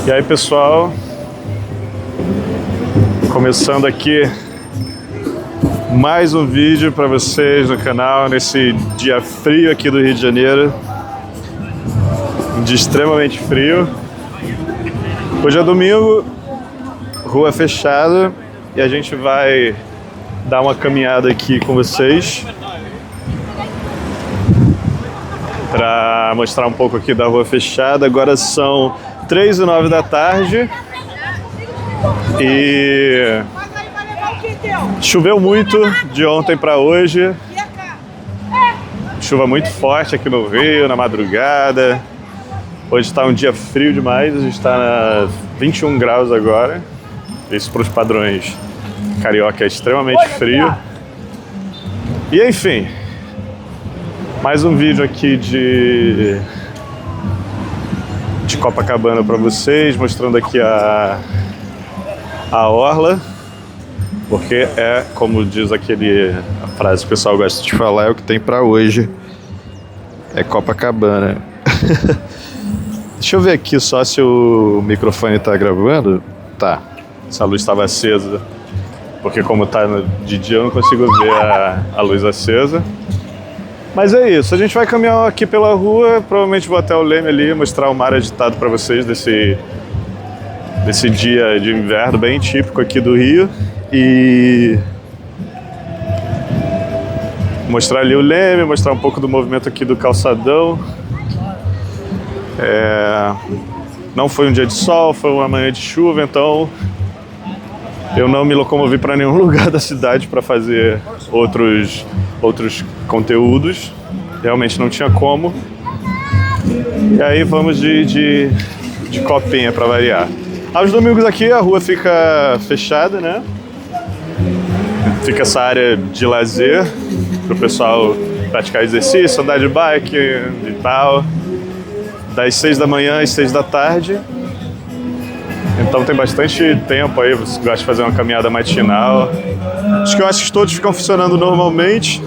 E aí, pessoal, começando aqui mais um vídeo para vocês no canal nesse dia frio aqui do Rio de Janeiro, um dia extremamente frio. Hoje é domingo, rua fechada, e a gente vai dar uma caminhada aqui com vocês para mostrar um pouco aqui da rua fechada. Agora são 3h09 da tarde e choveu muito de ontem para hoje. Chuva muito forte aqui no Rio, na madrugada. Hoje está um dia frio demais, a gente está a 21 graus agora. Isso para os padrões carioca é extremamente frio. E enfim, mais um vídeo aqui de Copacabana para vocês, mostrando aqui a orla, porque é, como diz a frase que o pessoal gosta de falar, é o que tem para hoje, é Copacabana. Deixa eu ver aqui só se o microfone tá gravando. Tá, essa luz estava acesa, porque como tá de dia eu não consigo ver a luz acesa. Mas é isso, a gente vai caminhar aqui pela rua, provavelmente vou até o Leme ali, mostrar o mar agitado para vocês desse dia de inverno bem típico aqui do Rio. E mostrar ali o Leme, mostrar um pouco do movimento aqui do calçadão. Não foi um dia de sol, foi uma manhã de chuva, então eu não me locomovi para nenhum lugar da cidade para fazer outros conteúdos. Realmente não tinha como. E aí vamos de copinha para variar. Aos domingos aqui a rua fica fechada, né? Fica essa área de lazer para o pessoal praticar exercício, andar de bike e tal, das 6 da manhã às 6 da tarde. Então tem bastante tempo aí, você gosta de fazer uma caminhada matinal. Os quiosques todos ficam funcionando normalmente.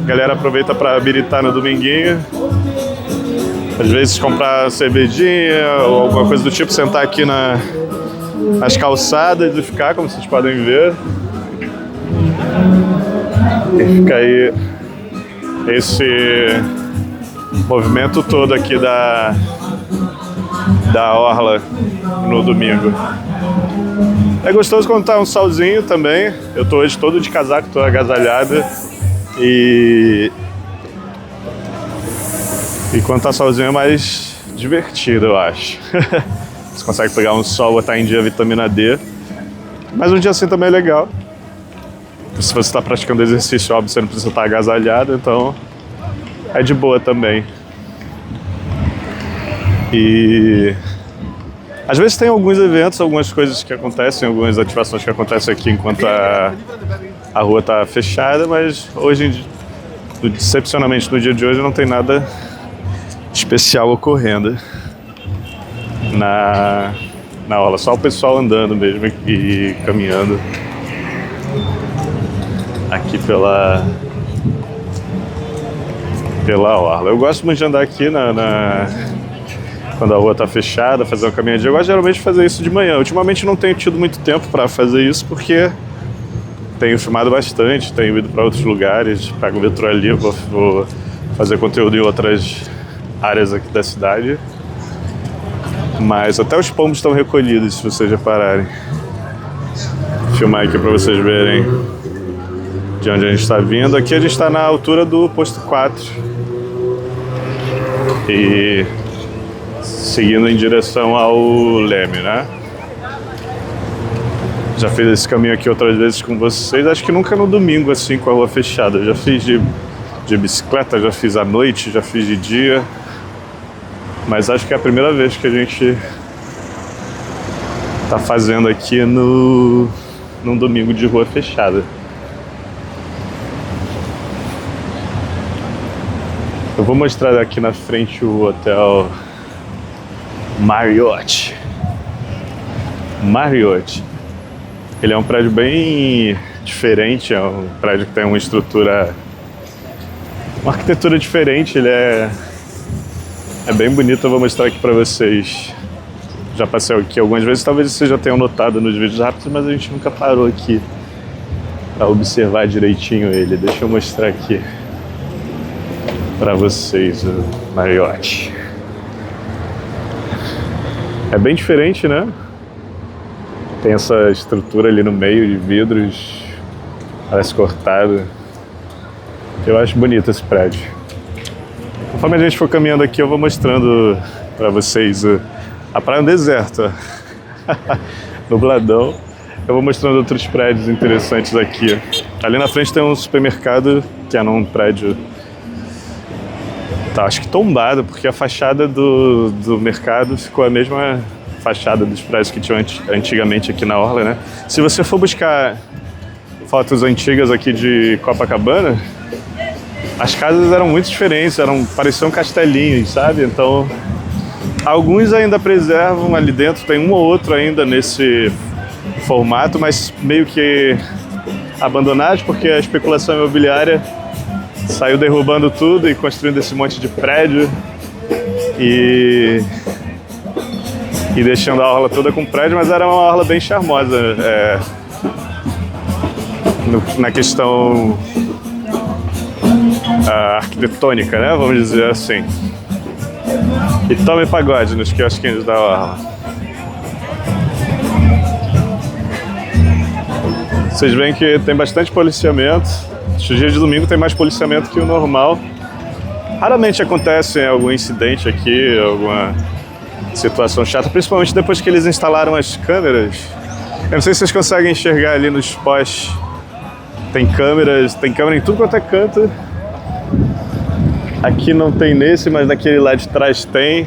A galera aproveita para habilitar no dominguinho. Às vezes comprar cervejinha ou alguma coisa do tipo, sentar aqui nas calçadas e ficar, como vocês podem ver. E fica aí esse movimento todo aqui da orla no domingo. É gostoso quando tá um solzinho também. Eu tô hoje todo de casaco, tô agasalhado. E quando tá solzinho é mais divertido, eu acho. Você consegue pegar um sol, botar em dia a vitamina D. Mas um dia assim também é legal. Se você está praticando exercício, óbvio, você não precisa estar agasalhado, então é de boa também. E às vezes tem alguns eventos, algumas coisas que acontecem, algumas ativações que acontecem aqui enquanto a rua está fechada, mas hoje, excepcionalmente no dia de hoje, não tem nada especial ocorrendo na orla, só o pessoal andando mesmo e caminhando aqui pela orla. Eu gosto muito de andar aqui quando a rua está fechada, fazer uma caminhadinha. Eu gosto geralmente de fazer isso de manhã. Ultimamente não tenho tido muito tempo para fazer isso, porque tenho filmado bastante, tenho ido para outros lugares, pego o metrô ali, vou fazer conteúdo em outras áreas aqui da cidade. Mas até os pombos estão recolhidos, se vocês repararem. Vou filmar aqui para vocês verem de onde a gente está vindo. Aqui a gente está na altura do posto 4 e seguindo em direção ao Leme, né? Já fiz esse caminho aqui outras vezes com vocês, acho que nunca no domingo assim com a rua fechada. Já fiz de bicicleta, já fiz à noite, já fiz de dia, mas acho que é a primeira vez que a gente tá fazendo aqui num domingo de rua fechada. Eu vou mostrar aqui na frente o hotel Marriott. Ele é um prédio bem diferente, é um prédio que tem uma arquitetura diferente, ele é bem bonito. Eu vou mostrar aqui pra vocês já passei aqui algumas vezes, talvez vocês já tenham notado nos vídeos rápidos, mas a gente nunca parou aqui para observar direitinho ele. Deixa eu mostrar aqui para vocês o Marriott. É bem diferente, né? Tem essa estrutura ali no meio de vidros, parece cortado. Eu acho bonito esse prédio. Conforme a gente for caminhando aqui, eu vou mostrando para vocês a praia é um deserto, nubladão. Eu vou mostrando outros prédios interessantes aqui. Ali na frente tem um supermercado que é num prédio, tá, acho que tombado, porque a fachada do mercado ficou a mesma fachada dos prédios que tinham antigamente aqui na orla, né? Se você for buscar fotos antigas aqui de Copacabana, as casas eram muito diferentes, pareciam castelinhos, sabe? Então, alguns ainda preservam ali dentro, tem um ou outro ainda nesse formato, mas meio que abandonados, porque a especulação imobiliária saiu derrubando tudo e construindo esse monte de prédio e deixando a orla toda com prédio, mas era uma orla bem charmosa na questão arquitetônica, né? Vamos dizer assim. E tome pagode nos quiosquinhos da orla. Vocês veem que tem bastante policiamento. Os dias de domingo tem mais policiamento que o normal. Raramente acontece algum incidente aqui, alguma situação chata, principalmente depois que eles instalaram as câmeras. Eu não sei se vocês conseguem enxergar ali nos postes. Tem câmera em tudo quanto é canto. Aqui não tem nesse, mas naquele lá de trás tem.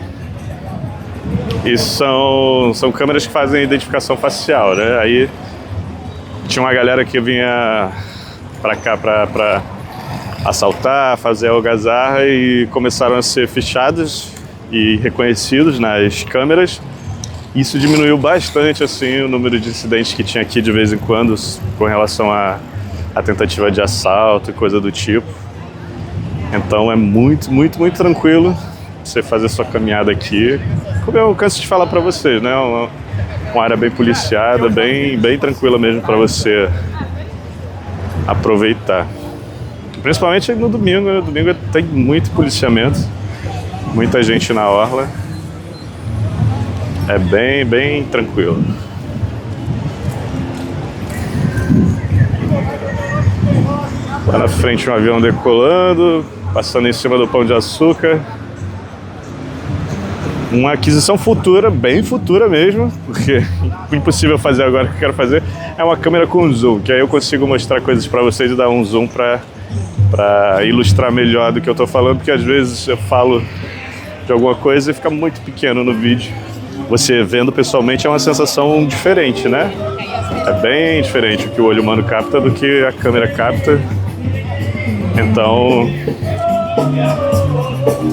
E são câmeras que fazem identificação facial, né? Aí tinha uma galera que vinha pra cá pra assaltar, fazer algazarra e começaram a ser fichados e reconhecidos nas câmeras. Isso diminuiu bastante assim o número de incidentes que tinha aqui de vez em quando com relação a tentativa de assalto e coisa do tipo. Então é muito, muito, muito tranquilo você fazer sua caminhada aqui. Como eu canso de falar para vocês, né? Uma área bem policiada, bem tranquila mesmo para você aproveitar. Principalmente no domingo, né? Domingo tem muito policiamento, muita gente na orla. É bem tranquilo. Lá na frente um avião decolando, passando em cima do Pão de Açúcar. Uma aquisição futura, bem futura mesmo, porque impossível fazer agora. O que eu quero fazer é uma câmera com zoom, que aí eu consigo mostrar coisas para vocês e dar um zoom para ilustrar melhor do que eu estou falando, porque às vezes eu falo de alguma coisa e fica muito pequeno no vídeo. Você vendo pessoalmente é uma sensação diferente, né? É bem diferente o que o olho humano capta do que a câmera capta. Então,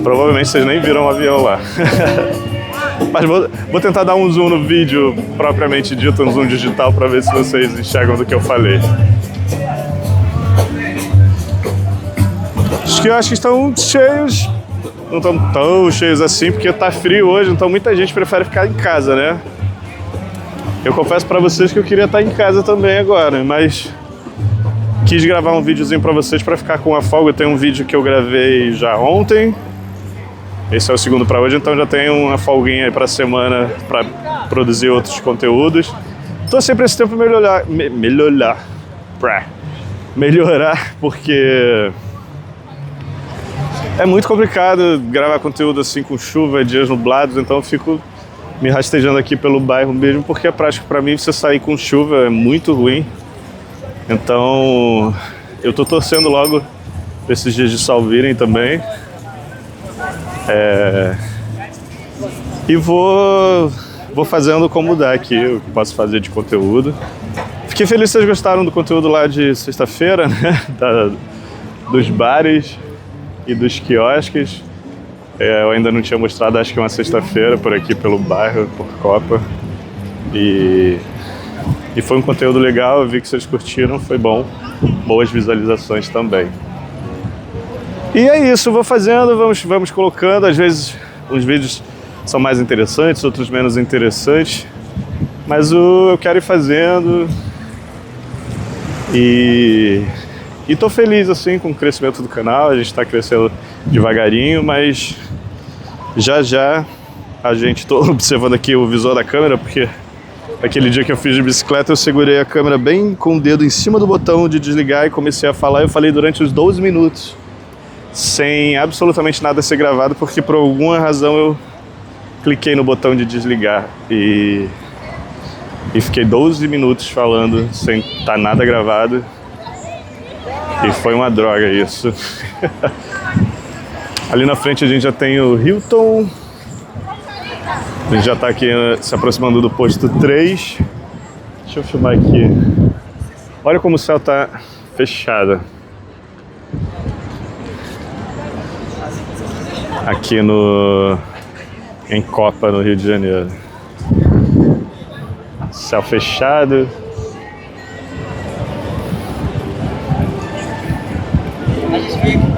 provavelmente vocês nem viram o avião lá. Mas vou tentar dar um zoom no vídeo propriamente dito, um zoom digital, para ver se vocês enxergam do que eu falei. Os quiosques estão cheios, não estão tão cheios assim, porque tá frio hoje, então muita gente prefere ficar em casa, né? Eu confesso para vocês que eu queria estar em casa também agora, mas quis gravar um videozinho para vocês para ficar com a folga. Tem um vídeo que eu gravei já ontem. Esse é o segundo para hoje, então já tenho uma folguinha aí para semana para produzir outros conteúdos. Tô sempre esse tempo melhorar, porque é muito complicado gravar conteúdo assim com chuva, dias nublados, então eu fico me rastejando aqui pelo bairro mesmo, porque é prático para mim. Você sair com chuva é muito ruim. Então eu tô torcendo logo pra esses dias de sol virem também. E vou fazendo como dá aqui, o que posso fazer de conteúdo. Fiquei feliz que vocês gostaram do conteúdo lá de sexta-feira, né? Dos bares e dos quiosques. Eu ainda não tinha mostrado, acho que uma sexta-feira por aqui pelo bairro, por Copa. E foi um conteúdo legal, eu vi que vocês curtiram, foi bom. Boas visualizações também. E é isso, vou fazendo, vamos colocando. Às vezes os vídeos são mais interessantes, outros menos interessantes. Mas eu quero ir fazendo e tô feliz assim com o crescimento do canal. A gente está crescendo devagarinho, mas já a gente... Tô observando aqui o visor da câmera, porque aquele dia que eu fiz de bicicleta eu segurei a câmera bem com o dedo em cima do botão de desligar e comecei a falar. Eu falei durante os 12 minutos sem absolutamente nada ser gravado, porque por alguma razão eu cliquei no botão de desligar e fiquei 12 minutos falando sem estar nada gravado. E foi uma droga isso. Ali na frente a gente já tem o Hilton. A gente já está aqui se aproximando do posto 3. Deixa eu filmar aqui. Olha como o céu está fechado. Aqui em Copa, no Rio de Janeiro. Céu fechado.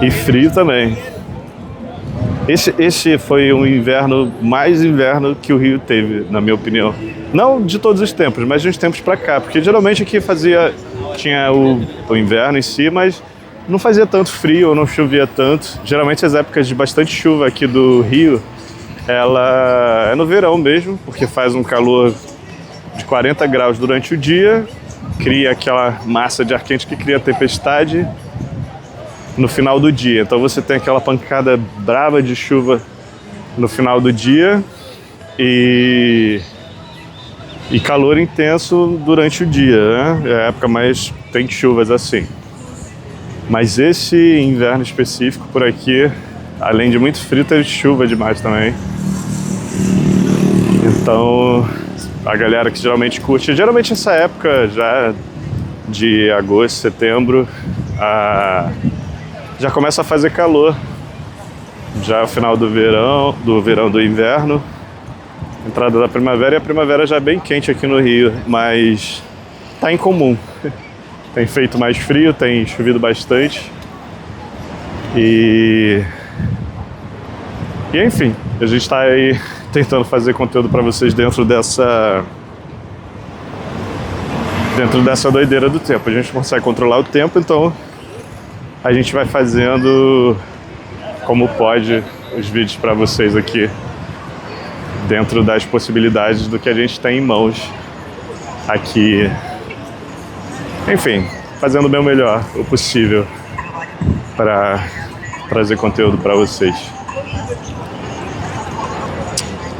E frio também. Esse foi um inverno, mais inverno que o Rio teve, na minha opinião. Não de todos os tempos, mas de uns tempos pra cá. Porque geralmente aqui tinha o inverno em si, mas não fazia tanto frio ou não chovia tanto. Geralmente as épocas de bastante chuva aqui do Rio, ela é no verão mesmo, porque faz um calor de 40 graus durante o dia, cria aquela massa de ar quente que cria tempestade no final do dia. Então você tem aquela pancada brava de chuva no final do dia e calor intenso durante o dia, né? É a época mais tem chuvas assim. Mas esse inverno específico por aqui, além de muito frio, teve chuva demais também. Então a galera que geralmente essa época já de agosto, setembro, já começa a fazer calor. Já é o final do inverno, entrada da primavera, e a primavera já é bem quente aqui no Rio, mas tá incomum. Tem feito mais frio, tem chovido bastante. E enfim, a gente tá aí tentando fazer conteúdo para vocês dentro dessa doideira do tempo. A gente consegue controlar o tempo, então a gente vai fazendo como pode os vídeos para vocês aqui, dentro das possibilidades do que a gente tem em mãos aqui. Enfim, fazendo o meu melhor, o possível, para trazer conteúdo para vocês.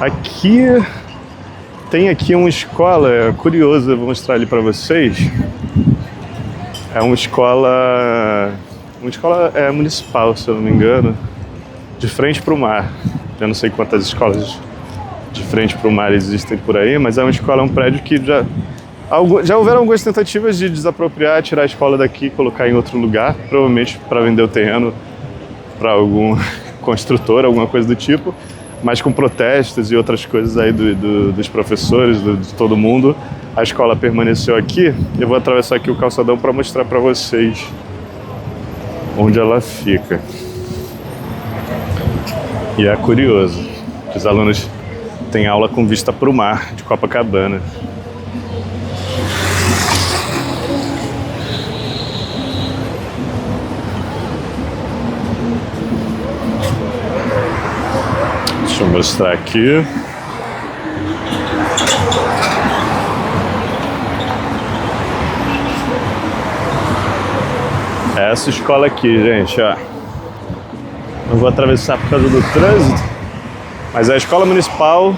Aqui tem uma escola curiosa, eu vou mostrar ali para vocês. É uma escola municipal, se eu não me engano, de frente para o mar. Eu não sei quantas escolas de frente para o mar existem por aí, mas é um prédio que já houveram algumas tentativas de desapropriar, tirar a escola daqui e colocar em outro lugar, provavelmente para vender o terreno para algum construtor, alguma coisa do tipo, mas com protestos e outras coisas aí dos professores, de todo mundo, a escola permaneceu aqui. Eu vou atravessar aqui o calçadão para mostrar para vocês onde ela fica. E é curioso, os alunos têm aula com vista para o mar de Copacabana. Deixa eu mostrar aqui. Essa escola aqui, gente, ó. Não vou atravessar por causa do trânsito, mas a escola municipal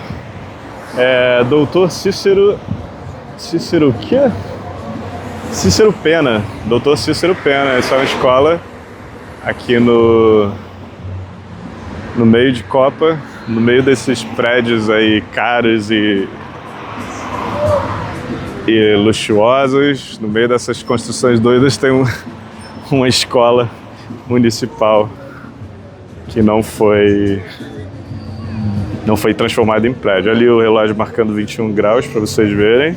é Doutor Cícero o quê? Cícero Pena. Doutor Cícero Pena. Essa é uma escola aqui no meio de Copa, no meio desses prédios aí caros e luxuosos, no meio dessas construções doidas, tem uma escola municipal que não foi transformada em prédio. Ali o relógio marcando 21 graus para vocês verem.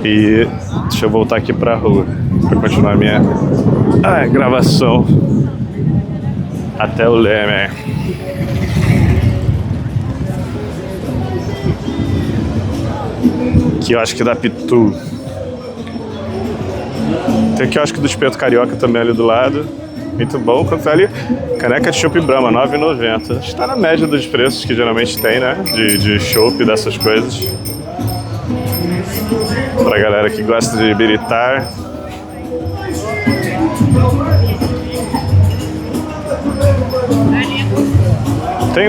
E deixa eu voltar aqui para a rua para continuar a minha gravação. até o Leme. Quiosque da Pitu. Tem o quiosque do Espeto Carioca também ali do lado. Muito bom. Quanto tá ali? Caneca de chopp Brahma, R$ 9,90. Está na média dos preços que geralmente tem, né? De chopp, dessas coisas. Pra galera que gosta de biritar. Tem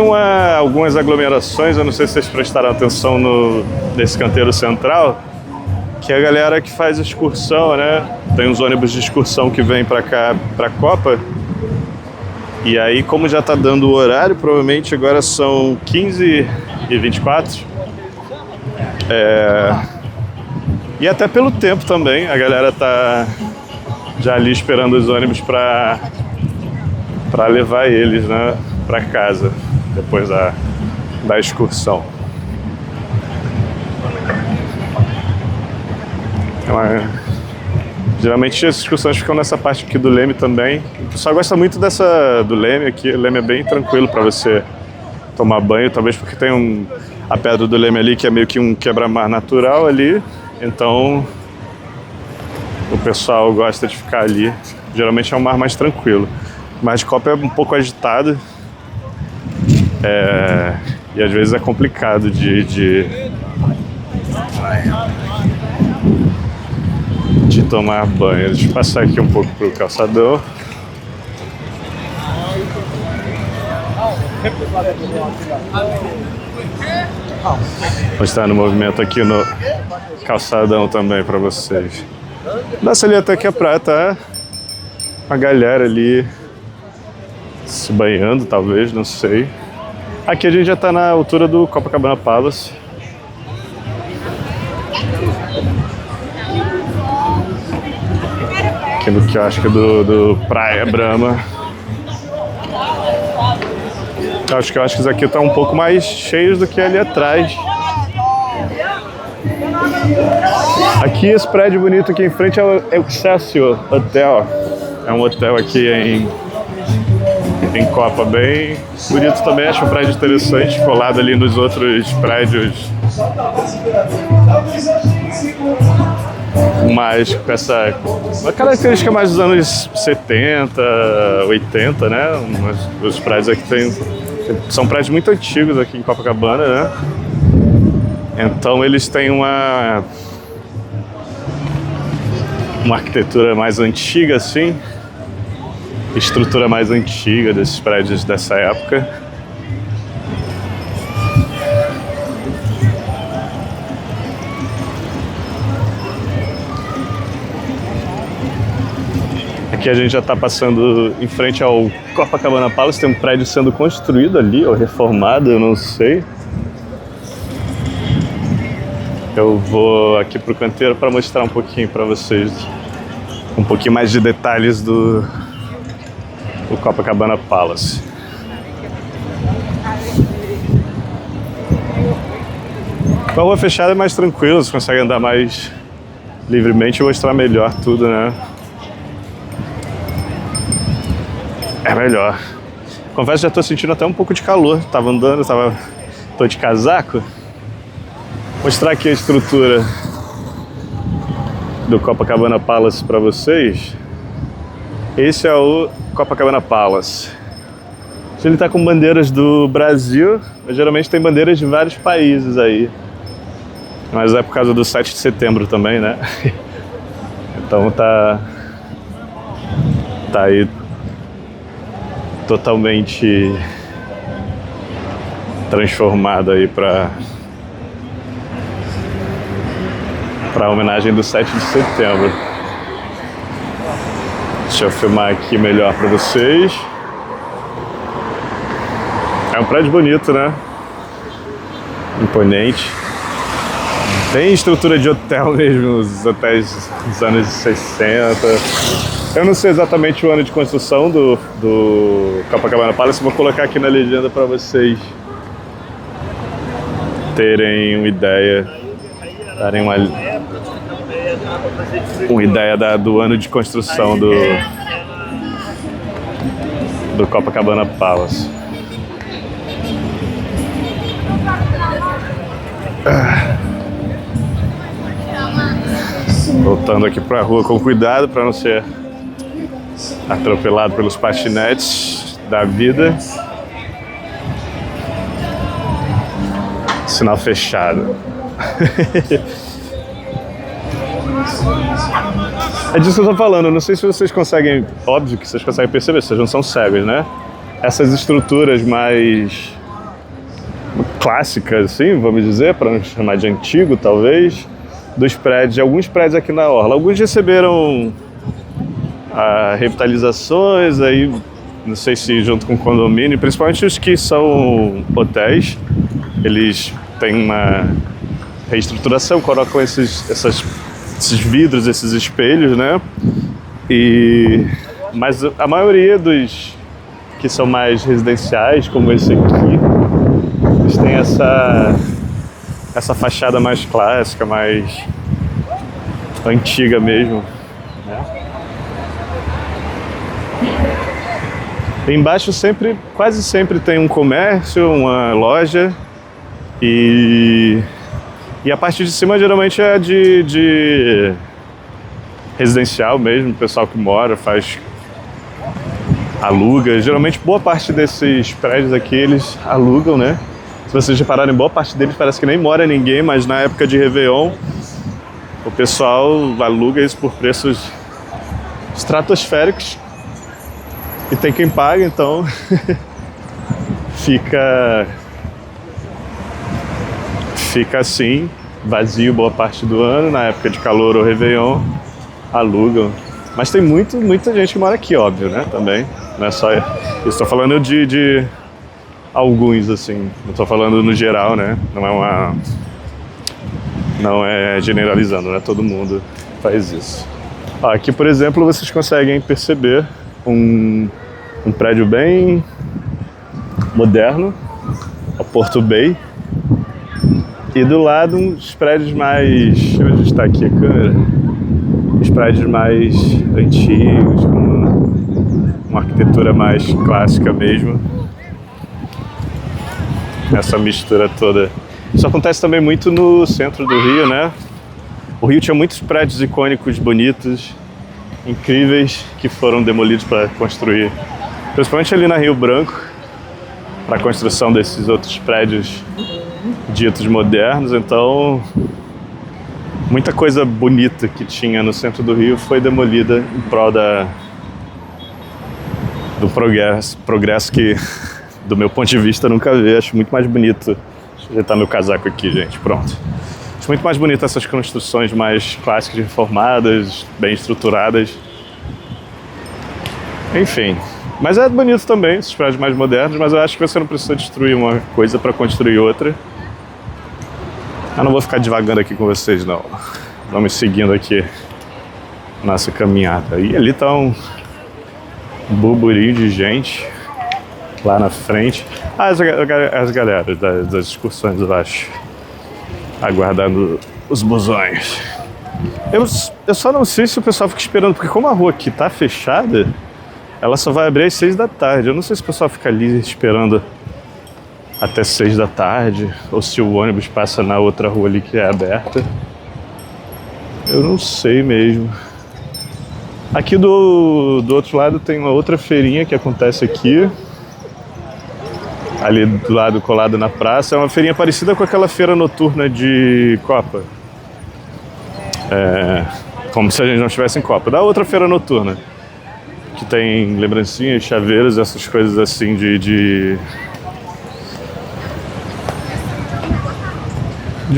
algumas aglomerações, eu não sei se vocês prestaram atenção nesse canteiro central, que é a galera que faz excursão, né? Tem uns ônibus de excursão que vem pra cá, pra Copa. E aí, como já tá dando o horário, provavelmente agora são 15h24. E até pelo tempo também, a galera tá já ali esperando os ônibus pra levar eles, né, pra casa, depois da excursão. Geralmente as excursões ficam nessa parte aqui do Leme também. O pessoal gosta muito do Leme aqui. O Leme é bem tranquilo para você tomar banho, talvez porque tem a pedra do Leme ali que é meio que um quebra-mar natural ali. Então o pessoal gosta de ficar ali. Geralmente é um mar mais tranquilo. O mar de Copa é um pouco agitado. E às vezes é complicado de tomar banho. Deixa eu passar aqui um pouco pro calçadão. Mostrando o movimento aqui no calçadão também para vocês. Nossa, ali até que a praia tá uma galera ali se banhando, talvez, não sei. Aqui a gente já tá na altura do Copacabana Palace. Aqui no quiosque do Praia Brahma. Acho que quiosques aqui estão um pouco mais cheios do que ali atrás. Aqui esse prédio bonito aqui em frente é o Excelsior Hotel. É um hotel aqui em Copa, bem bonito também. Acho um prédio interessante, colado ali nos outros prédios. Mas com uma característica mais dos anos 70, 80, né? Os prédios aqui são prédios muito antigos aqui em Copacabana, né? Então eles têm uma arquitetura mais antiga, assim, estrutura mais antiga desses prédios dessa época. Aqui a gente já está passando em frente ao Copacabana Palace, tem um prédio sendo construído ali, ou reformado, eu não sei. Eu vou aqui pro canteiro para mostrar um pouquinho para vocês, um pouquinho mais de detalhes do Copacabana Palace. Com a rua fechada é mais tranquilo, você consegue andar mais livremente e mostrar melhor tudo, né? É melhor. Confesso que já tô sentindo até um pouco de calor. Tava andando, tô de casaco. Vou mostrar aqui a estrutura do Copacabana Palace para vocês. Esse é o Copacabana Palace. Ele tá com bandeiras do Brasil, mas geralmente tem bandeiras de vários países aí. Mas é por causa do 7 de setembro também, né? Então tá aí totalmente transformado aí para a homenagem do 7 de setembro. Deixa eu filmar aqui melhor para vocês. É um prédio bonito, né? Imponente. Tem estrutura de hotel mesmo, os hotéis dos anos 60. Eu não sei exatamente o ano de construção do Copacabana Palace, vou colocar aqui na legenda para vocês terem uma ideia, darem uma ideia do ano de construção do Copacabana Palace. Voltando aqui pra rua com cuidado para não ser atropelado pelos patinetes da vida. Sinal fechado. É disso que eu tô falando, não sei se vocês conseguem, óbvio que vocês conseguem perceber, vocês não são cegos, né? Essas estruturas mais clássicas, assim, vamos dizer, para não chamar de antigo, talvez, dos prédios, de alguns prédios aqui na Orla. Alguns receberam revitalizações, aí, não sei se junto com o condomínio, principalmente os que são hotéis, eles têm uma reestruturação, colocam esses vidros, esses espelhos, né? Mas a maioria dos que são mais residenciais, como esse aqui, eles têm essa fachada mais clássica, mais antiga mesmo, né? Embaixo quase sempre tem um comércio, uma loja e a parte de cima geralmente é de residencial mesmo, o pessoal que mora, aluga. Geralmente boa parte desses prédios aqui eles alugam, né? Se vocês repararem, boa parte deles parece que nem mora ninguém, mas na época de Réveillon o pessoal aluga isso por preços estratosféricos e tem quem paga, então fica assim, vazio boa parte do ano. Na época de calor ou Réveillon, alugam. Mas tem muita gente que mora aqui, óbvio, né? Também. Não é só... Estou falando de alguns, assim. Não estou falando no geral, né? Não é generalizando, né? Todo mundo faz isso. Aqui, por exemplo, vocês conseguem perceber um prédio bem moderno, o Porto Bay. E do lado uns prédios mais... Deixa eu ver onde está aqui a câmera. Os prédios mais antigos, com uma arquitetura mais clássica mesmo. Essa mistura toda. Isso acontece também muito no centro do Rio, né? O Rio tinha muitos prédios icônicos, bonitos, incríveis, que foram demolidos para construir, principalmente ali na Rio Branco, para a construção desses outros prédios ditos modernos. Então, muita coisa bonita que tinha no centro do Rio foi demolida em prol do progresso que, do meu ponto de vista, nunca vi. Acho muito mais bonito. Deixa eu ajeitar meu casaco aqui, gente. Pronto. Acho muito mais bonito essas construções mais clássicas, reformadas, bem estruturadas. Enfim. Mas é bonito também, esses prédios mais modernos, mas eu acho que você não precisa destruir uma coisa para construir outra. Eu não vou ficar divagando aqui com vocês, não. Vamos seguindo aqui nossa caminhada. E ali tá um burburinho de gente lá na frente. As galeras das excursões, eu acho, aguardando os busões. Eu só não sei se o pessoal fica esperando, porque como a rua aqui tá fechada, ela só vai abrir às 6 da tarde. Eu não sei se o pessoal fica ali esperando até 6 da tarde, ou se o ônibus passa na outra rua ali que é aberta. Eu não sei mesmo. Aqui do outro lado tem uma outra feirinha que acontece aqui. Ali do lado, colado na praça. É uma feirinha parecida com aquela feira noturna de Copa. Como se a gente não estivesse em Copa. Da outra feira noturna, que tem lembrancinhas, chaveiros, essas coisas assim de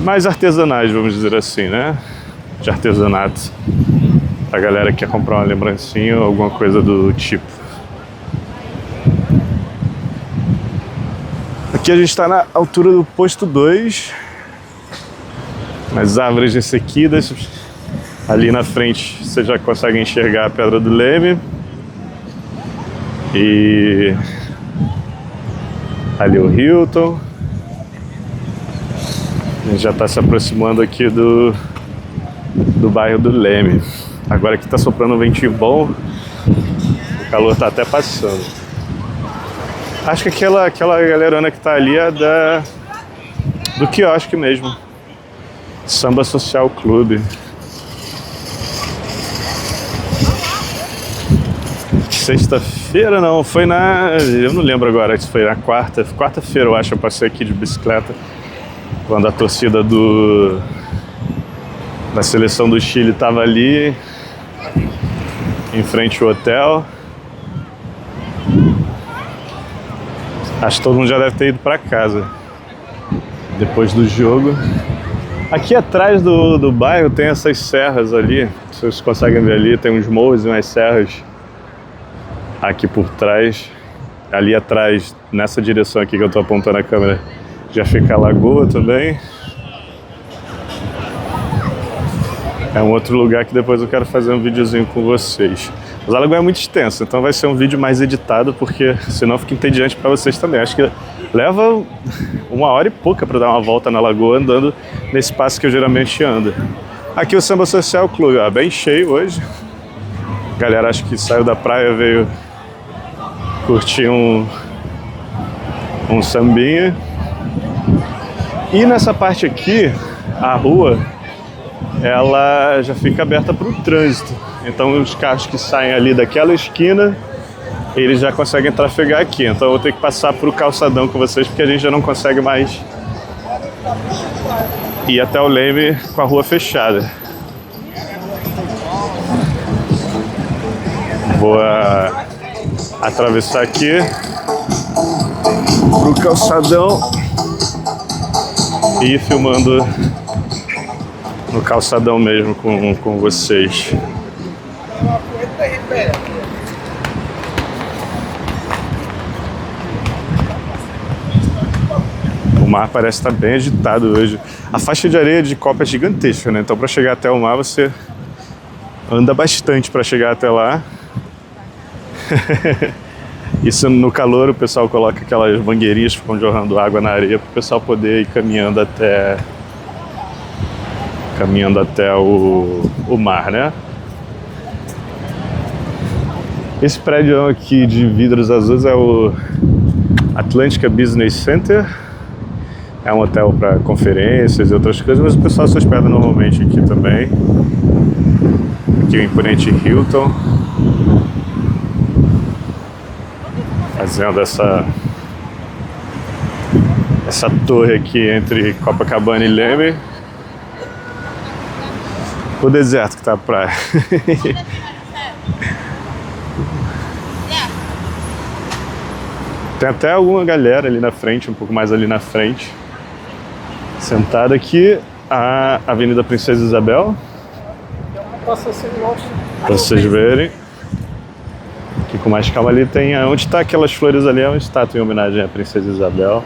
mais artesanais, vamos dizer assim, né? De artesanato. A galera que quer comprar uma lembrancinha ou alguma coisa do tipo. Aqui a gente está na altura do posto 2. Nas árvores ressequidas. Ali na frente você já consegue enxergar a Pedra do Leme. E ali o Hilton. A gente já está se aproximando aqui do bairro do Leme. Agora que está soprando um ventinho bom, o calor está até passando. Acho que aquela galerona que tá ali é do quiosque mesmo. Samba Social Clube. Sexta-feira não, foi eu não lembro agora se foi na quarta-feira eu acho, eu passei aqui de bicicleta quando a torcida da seleção do Chile tava ali em frente ao hotel. Acho que todo mundo já deve ter ido para casa depois do jogo. Aqui atrás do bairro tem essas serras ali, vocês conseguem ver ali, tem uns morros e umas serras aqui por trás. Ali atrás, nessa direção aqui que eu tô apontando a câmera, já fica a lagoa também. É um outro lugar que depois eu quero fazer um videozinho com vocês. Mas a lagoa é muito extensa, então vai ser um vídeo mais editado, porque senão fica entediante para vocês também. Acho que leva 1 hora e pouca para dar uma volta na lagoa andando nesse passo que eu geralmente ando. Aqui o Samba Social Clube, ó, bem cheio hoje. A galera acho que saiu da praia, veio curtir um sambinha. E nessa parte aqui, a rua, ela já fica aberta para o trânsito. Então os carros que saem ali daquela esquina, eles já conseguem trafegar aqui. Então eu vou ter que passar para o calçadão com vocês, porque a gente já não consegue mais ir até o Leme com a rua fechada. Vou atravessar aqui pro calçadão e ir filmando no calçadão mesmo com vocês. O mar parece estar bem agitado hoje. A faixa de areia de Copa é gigantesca, né? Então para chegar até o mar você anda bastante para chegar até lá. Isso no calor o pessoal coloca aquelas mangueirinhas que ficam jorrando água na areia para o pessoal poder ir caminhando até o mar, né? Esse prédio aqui de vidros azuis é o Atlântica Business Center. É um hotel para conferências e outras coisas, mas o pessoal se hospeda normalmente aqui também. Aqui o imponente Hilton. Fazendo essa torre aqui entre Copacabana e Leme. O deserto que tá a praia. Tem até alguma galera ali na frente, um pouco mais ali na frente, sentada aqui, a Avenida Princesa Isabel. Para vocês verem. Aqui com mais calma ali tem onde está aquelas flores ali, é uma estátua em homenagem à Princesa Isabel.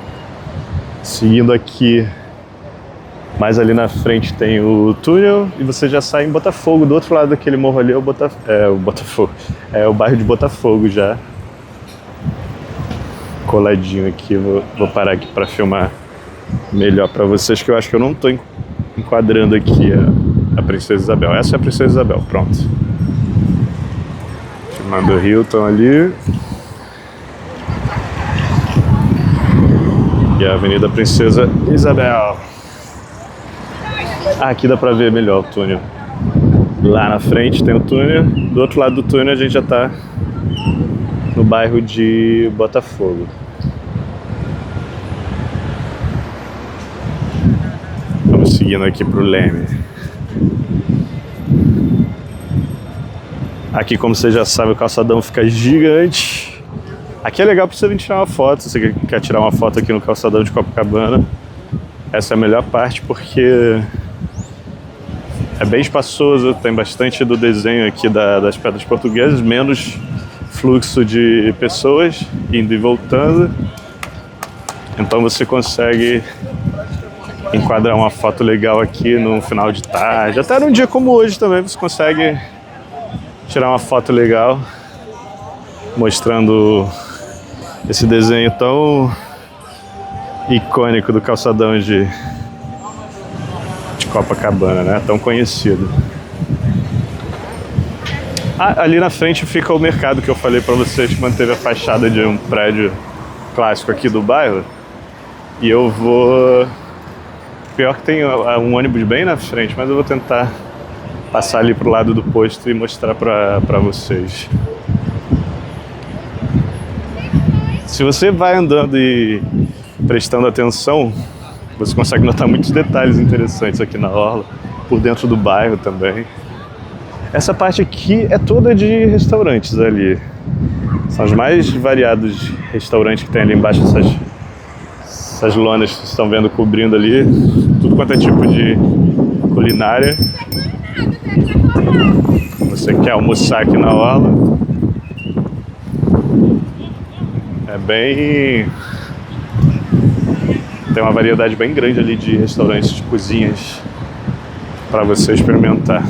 Seguindo aqui, mais ali na frente tem o túnel e você já sai em Botafogo. Do outro lado daquele morro ali é o Botafogo. É o bairro de Botafogo já. Coladinho aqui, vou parar aqui para filmar melhor para vocês, que eu acho que eu não estou enquadrando aqui a Princesa Isabel. Essa é a Princesa Isabel, pronto. Filmando o Hilton ali. E a Avenida Princesa Isabel. Aqui dá pra ver melhor o túnel. Lá na frente tem o túnel. Do outro lado do túnel a gente já tá no bairro de Botafogo. Vamos seguindo aqui pro Leme. Aqui, como você já sabe, o calçadão fica gigante. Aqui é legal para você vir tirar uma foto. Se você quer tirar uma foto aqui no calçadão de Copacabana, essa é a melhor parte, porque é bem espaçoso, tem bastante do desenho aqui das pedras portuguesas, menos fluxo de pessoas indo e voltando. Então você consegue enquadrar uma foto legal aqui no final de tarde. Até num dia como hoje também você consegue tirar uma foto legal mostrando esse desenho tão icônico do calçadão de Copacabana, né? Tão conhecido. Ali na frente fica o mercado que eu falei para vocês, que manteve a fachada de um prédio clássico aqui do bairro. E eu vou... Pior que tem um ônibus bem na frente, mas eu vou tentar passar ali pro lado do posto e mostrar pra vocês. Se você vai andando e prestando atenção, você consegue notar muitos detalhes interessantes aqui na orla, por dentro do bairro também. Essa parte aqui é toda de restaurantes ali. São os mais variados restaurantes que tem ali embaixo, essas lonas que vocês estão vendo cobrindo ali. Tudo quanto é tipo de culinária. Você quer almoçar aqui na orla. É bem... Tem uma variedade bem grande ali de restaurantes, de cozinhas para você experimentar.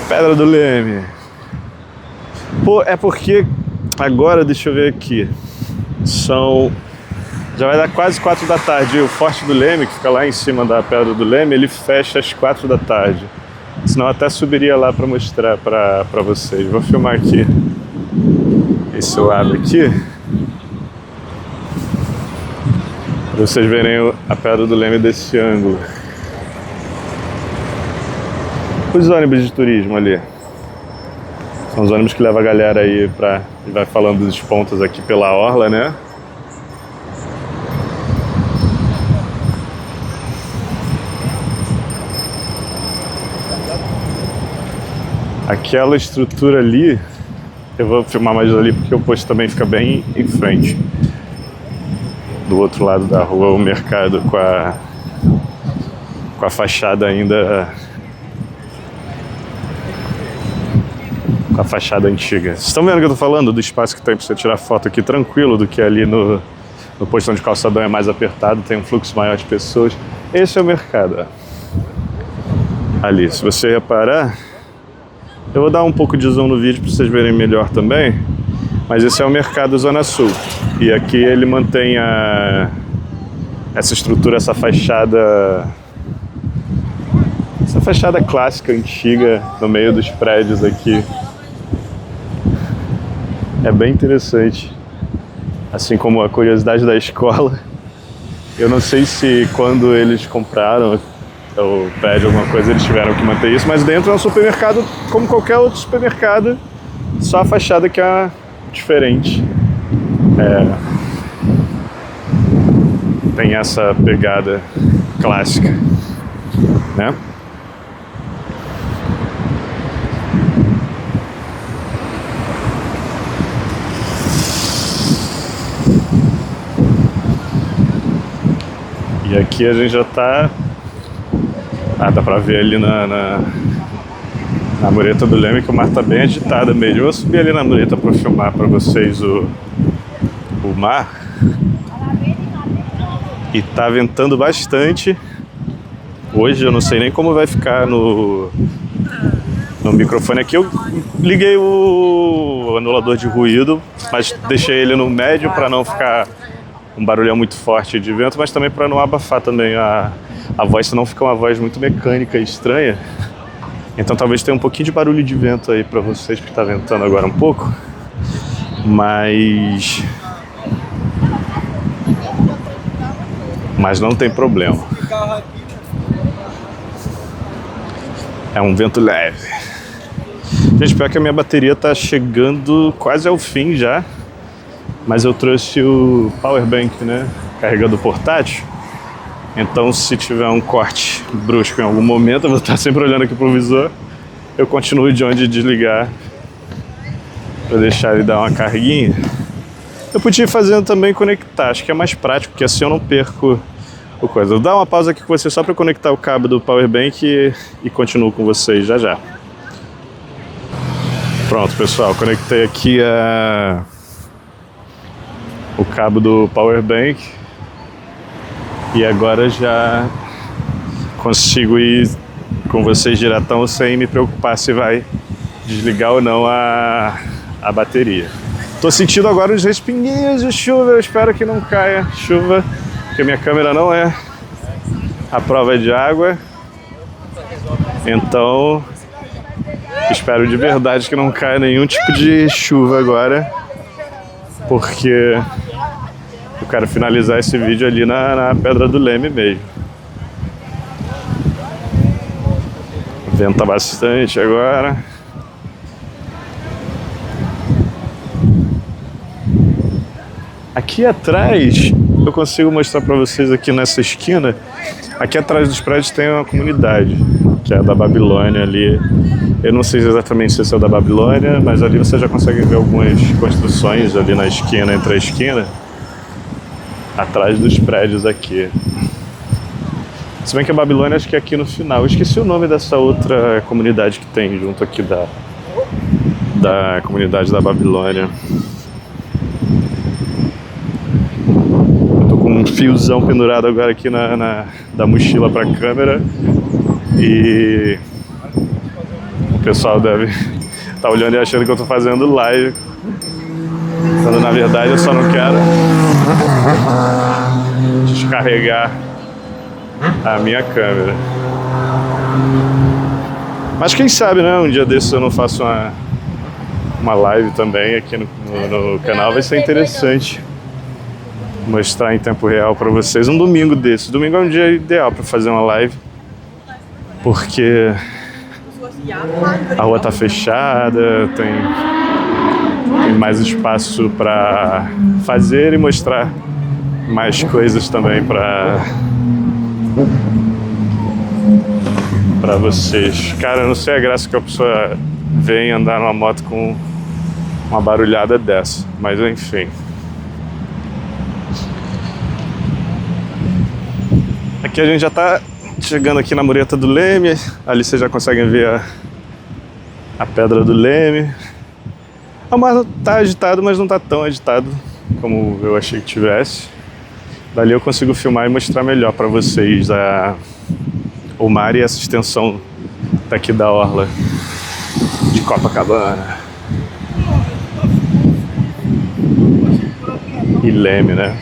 Pedra do Leme. Pô, é porque agora, deixa eu ver aqui, já vai dar quase 4 da tarde. E o Forte do Leme, que fica lá em cima da Pedra do Leme, ele fecha às 4 da tarde. Senão eu até subiria lá para mostrar para vocês. Vou filmar aqui esse lado aqui, para vocês verem a Pedra do Leme desse ângulo. Os ônibus de turismo ali. São os ônibus que levam a galera aí e vai falando dos pontos aqui pela orla, né? Aquela estrutura ali, eu vou filmar mais ali porque o posto também fica bem em frente. Do outro lado da rua, o mercado com a fachada ainda... Com a fachada antiga. Vocês estão vendo o que eu tô falando? Do espaço que tem pra você tirar foto aqui tranquilo, do que ali no posto onde o calçadão é mais apertado, tem um fluxo maior de pessoas. Esse é o mercado. Ali, se você reparar, eu vou dar um pouco de zoom no vídeo para vocês verem melhor também, mas esse é o mercado Zona Sul. E aqui ele mantém essa estrutura, essa fachada clássica, antiga, no meio dos prédios aqui. É bem interessante, assim como a curiosidade da escola. Eu não sei se quando eles compraram o prédio, alguma coisa, eles tiveram que manter isso, mas dentro é um supermercado como qualquer outro supermercado, só a fachada que é diferente. Tem essa pegada clássica, né? E aqui a gente já tá... dá pra ver ali na mureta do Leme que o mar tá bem agitada mesmo. Eu vou subir ali na mureta pra filmar pra vocês o mar. E tá ventando bastante. Hoje eu não sei nem como vai ficar no microfone aqui. Eu liguei o anulador de ruído, mas deixei ele no médio pra não ficar um barulhão muito forte de vento, mas também para não abafar também a voz, senão fica uma voz muito mecânica e estranha. Então talvez tenha um pouquinho de barulho de vento aí para vocês, porque está ventando agora um pouco. Mas não tem problema. É um vento leve. Gente, pior que a minha bateria tá chegando quase ao fim já. Mas eu trouxe o power bank, né? Carregador portátil. Então, se tiver um corte brusco em algum momento, eu vou estar sempre olhando aqui pro visor. Eu continuo de onde desligar para deixar ele dar uma carguinha. Eu podia ir fazendo também conectar, acho que é mais prático, porque assim eu não perco o coisa. Eu vou dar uma pausa aqui com você só para conectar o cabo do power bank e continuo com vocês já já. Pronto, pessoal, conectei aqui o cabo do power bank e agora já consigo ir com vocês diretão sem me preocupar se vai desligar ou não a bateria. Tô sentindo agora uns respinguinhos de chuva, eu espero que não caia chuva, porque minha câmera não é a prova de água. Então Espero de verdade que não caia nenhum tipo de chuva agora, porque eu quero finalizar esse vídeo ali na Pedra do Leme mesmo. Venta bastante agora. Aqui atrás, eu consigo mostrar para vocês aqui nessa esquina. Aqui atrás dos prédios tem uma comunidade, que é a da Babilônia ali. Eu não sei exatamente se esse é o da Babilônia, mas ali você já consegue ver algumas construções ali na esquina, entre a esquina, atrás dos prédios aqui. Se bem que a Babilônia acho que é aqui no final. Eu esqueci o nome dessa outra comunidade que tem junto aqui da comunidade da Babilônia. Um fiozão pendurado agora aqui da mochila para a câmera e o pessoal deve estar olhando e achando que eu estou fazendo live, quando na verdade eu só não quero descarregar a minha câmera. Mas quem sabe, né, um dia desses eu não faço uma live também aqui no canal, vai ser interessante mostrar em tempo real para vocês um domingo desse. Domingo é um dia ideal para fazer uma live, porque a rua tá fechada, tem mais espaço para fazer e mostrar mais coisas também para vocês. Cara, eu não sei a graça que a pessoa vem andar numa moto com uma barulhada dessa, mas enfim. Aqui a gente já está chegando aqui na Mureta do Leme. Ali vocês já conseguem ver a Pedra do Leme. O mar tá agitado, mas não tá tão agitado como eu achei que tivesse. Dali eu consigo filmar e mostrar melhor para vocês o mar e essa extensão daqui da orla de Copacabana e Leme, né?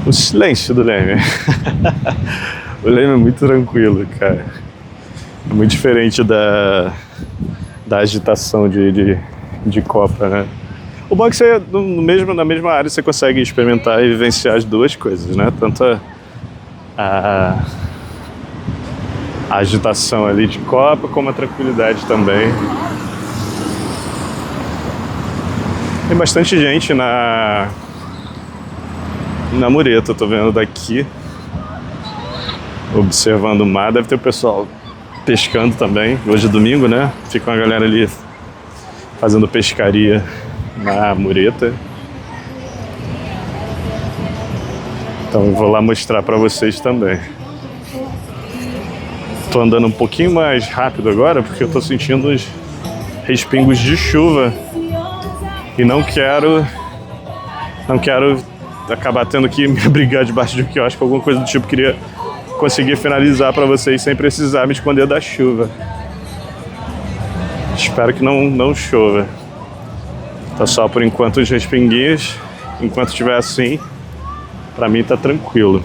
O silêncio do Leme. O Leme é muito tranquilo, cara. É muito diferente da agitação de Copa, né? O bom é que você, na mesma área você consegue experimentar e vivenciar as duas coisas, né? Tanto a agitação ali de Copa, como a tranquilidade também. Tem bastante gente na Mureta, eu tô vendo daqui, observando o mar. Deve ter o pessoal pescando também. Hoje é domingo, né? Fica uma galera ali fazendo pescaria na Mureta. Então eu vou lá mostrar pra vocês também. Tô andando um pouquinho mais rápido agora porque eu tô sentindo os respingos de chuva e não quero acabar tendo que me abrigar debaixo de um quiosque, alguma coisa do tipo. Queria conseguir finalizar para vocês sem precisar me esconder da chuva. Espero que não chova. Tá só por enquanto os respinguinhos. Enquanto estiver assim, para mim tá tranquilo.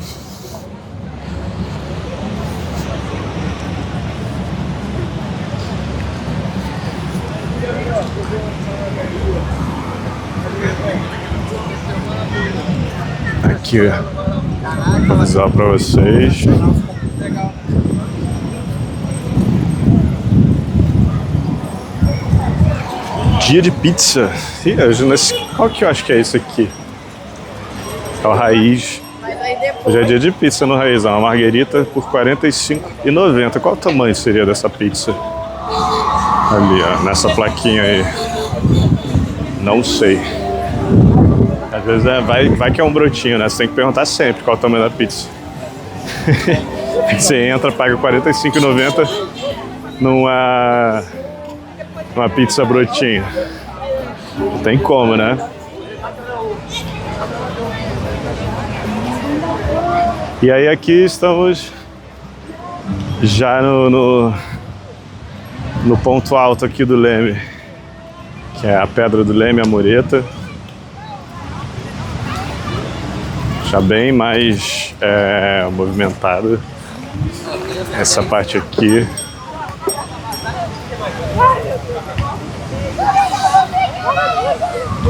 Aqui, vou avisar para vocês. Dia de pizza. Qual que eu acho que é esse aqui? É o Raiz. Hoje é dia de pizza no Raiz. É uma marguerita por R$ 45,90. Qual o tamanho seria dessa pizza? Ali, ó, nessa plaquinha aí. Não sei. Às vezes vai que é um brotinho, né? Você tem que perguntar sempre qual é o tamanho da pizza. Você entra, paga R$ 45,90 numa pizza brotinho. Não tem como, né? E aí aqui estamos já no ponto alto aqui do Leme, que é a Pedra do Leme, a Mureta. Já bem mais movimentado. Essa parte aqui.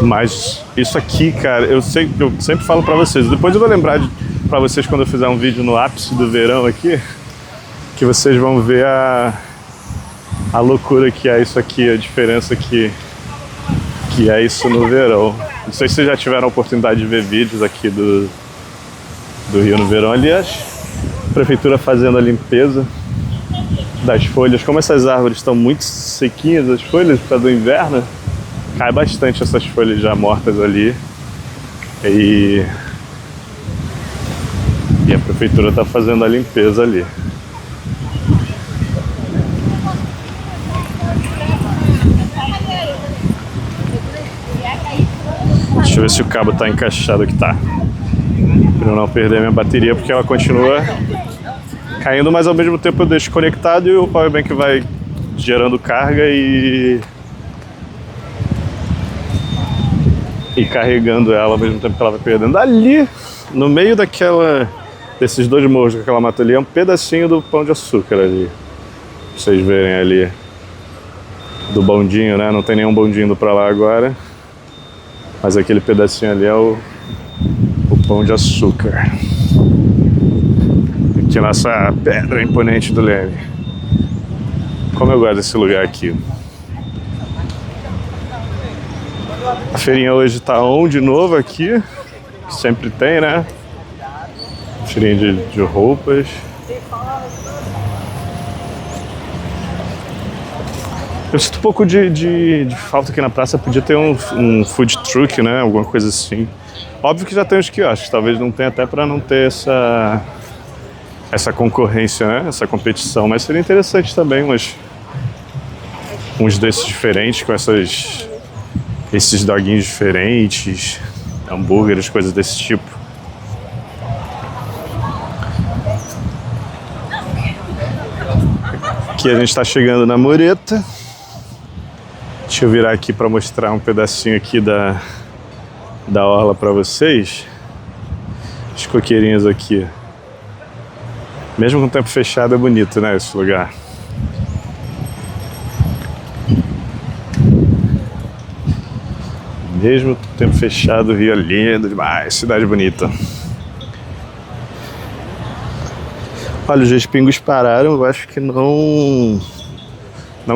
Mas isso aqui, cara, eu sempre falo pra vocês. Depois eu vou lembrar pra vocês quando eu fizer um vídeo no ápice do verão aqui, que vocês vão ver a loucura que é isso aqui, a diferença que é isso no verão. Não sei se vocês já tiveram a oportunidade de ver vídeos aqui do Rio no verão. Aliás, a prefeitura fazendo a limpeza das folhas. Como essas árvores estão muito sequinhas, as folhas, por causa do inverno, cai bastante essas folhas já mortas ali. E a prefeitura está fazendo a limpeza ali. Deixa eu ver se o cabo está encaixado aqui, tá. Para eu não perder minha bateria, porque ela continua caindo, mas ao mesmo tempo eu deixo conectado e o powerbank vai gerando carga e carregando ela ao mesmo tempo que ela vai perdendo. Ali, no meio desses dois morros que aquela mata ali, é um pedacinho do Pão de Açúcar ali. Pra vocês verem ali. Do bondinho, né? Não tem nenhum bondinho indo pra lá agora. Mas aquele pedacinho ali é o Pão de Açúcar. Aqui nossa pedra imponente do Leme. Como eu gosto desse lugar aqui. A feirinha hoje tá on de novo aqui. Sempre tem, né? Feirinha de roupas. Eu sinto um pouco de falta aqui na praça. Podia ter um food truck, né? Alguma coisa assim. Óbvio que já tem os quiosques. Talvez não tenha, até para não ter essa concorrência, né? Essa competição. Mas seria interessante também uns desses diferentes, com esses doguinhos diferentes, hambúrgueres, coisas desse tipo. Aqui a gente está chegando na mureta. Deixa eu virar aqui para mostrar um pedacinho aqui da orla para vocês. As coqueirinhas aqui. Mesmo com o tempo fechado é bonito, né, esse lugar. Mesmo com o tempo fechado, o Rio é lindo demais, cidade bonita. Olha, os respingos pararam, eu acho que não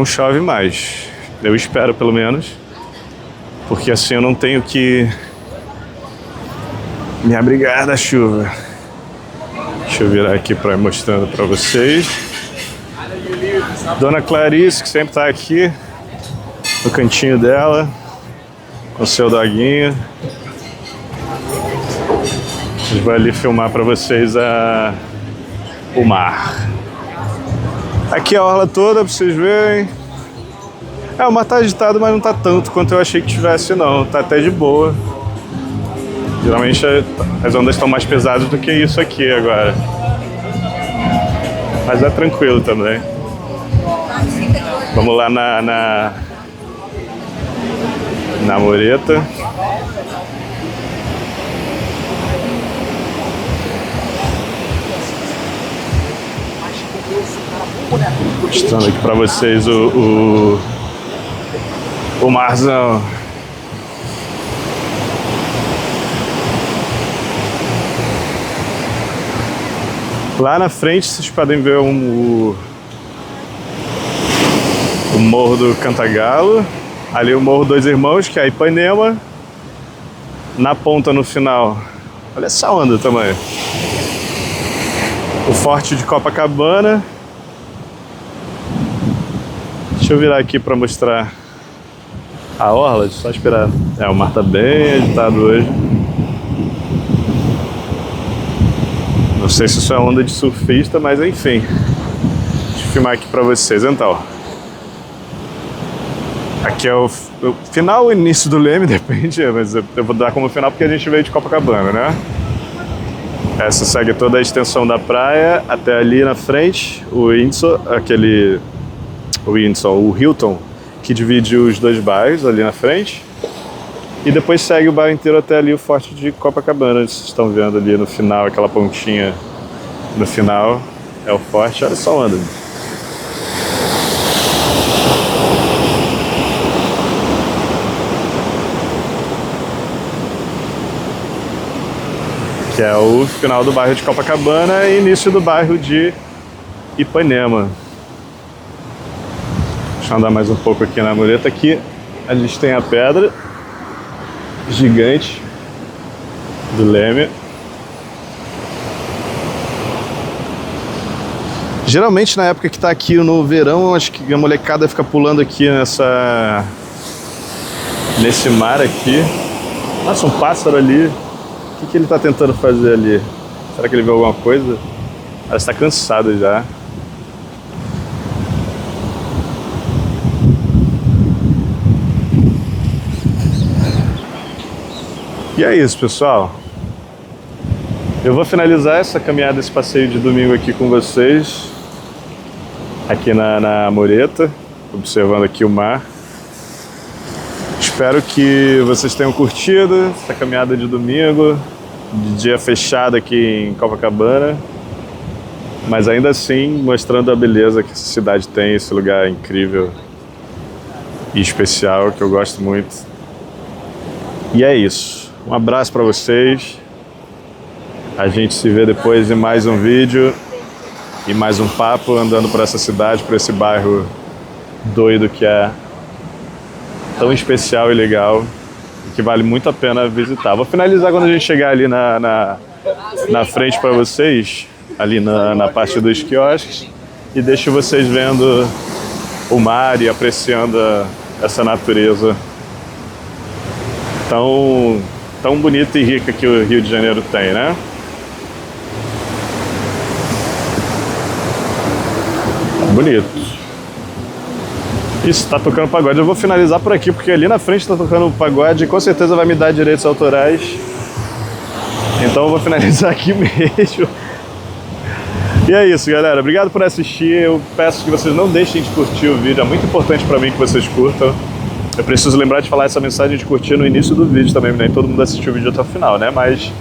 chove mais. Eu espero, pelo menos, porque assim eu não tenho que me abrigar da chuva. Deixa eu virar aqui para ir mostrando para vocês. Dona Clarice, que sempre está aqui no cantinho dela, com seu doguinho. A gente vai ali filmar para vocês o mar. Aqui a orla toda, para vocês verem. O mar tá agitado, mas não tá tanto quanto eu achei que tivesse, não. Tá até de boa. Geralmente as ondas estão mais pesadas do que isso aqui agora. Mas é tranquilo também. Vamos lá na mureta. Mostrando aqui pra vocês o marzão. Lá na frente vocês podem ver o Morro do Cantagalo. Ali o Morro Dois Irmãos, que é a Ipanema. Na ponta, no final, olha essa onda também. O Forte de Copacabana. Deixa eu virar aqui para mostrar a orla, deixa eu só esperar. O mar tá bem agitado hoje. Não sei se isso é onda de surfista, mas enfim. Deixa eu filmar aqui para vocês, então. Aqui é o final ou início do Leme, depende, mas eu vou dar como final porque a gente veio de Copacabana, né? Essa segue toda a extensão da praia até ali na frente, o Hilton, que divide os dois bairros ali na frente. E depois segue o bairro inteiro até ali o Forte de Copacabana. Vocês estão vendo ali no final, aquela pontinha no final, é o forte. Olha só, anda. Que é o final do bairro de Copacabana e início do bairro de Ipanema. Deixa eu andar mais um pouco aqui na mureta. Aqui a gente tem a pedra gigante do Leme. Geralmente na época que tá aqui no verão, acho que a molecada fica pulando aqui nesse mar aqui. Nossa, um pássaro ali. O que ele tá tentando fazer ali? Será que ele viu alguma coisa? Ela está cansada já. E é isso, pessoal. Eu vou finalizar essa caminhada, esse passeio de domingo aqui com vocês. Aqui na mureta, observando aqui o mar. Espero que vocês tenham curtido essa caminhada de domingo, de dia fechado aqui em Copacabana, mas ainda assim mostrando a beleza que essa cidade tem, esse lugar incrível e especial que eu gosto muito. E é isso. Um abraço para vocês. A gente se vê depois em mais um vídeo e mais um papo andando por essa cidade, por esse bairro doido que é tão especial e legal, e que vale muito a pena visitar. Vou finalizar quando a gente chegar ali na frente para vocês, ali na parte dos quiosques, e deixo vocês vendo o mar e apreciando essa natureza tão bonita e rica que o Rio de Janeiro tem, né? Bonito. Isso, tá tocando pagode. Eu vou finalizar por aqui, porque ali na frente tá tocando pagode e com certeza vai me dar direitos autorais. Então eu vou finalizar aqui mesmo. E é isso, galera. Obrigado por assistir. Eu peço que vocês não deixem de curtir o vídeo. É muito importante pra mim que vocês curtam. Eu preciso lembrar de falar essa mensagem de curtir no início do vídeo também. Nem todo mundo assistiu o vídeo até o final, né? Mas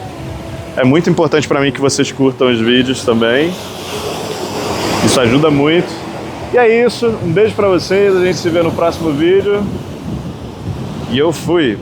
é muito importante pra mim que vocês curtam os vídeos também. Isso ajuda muito. E é isso, um beijo pra vocês, a gente se vê no próximo vídeo. E eu fui!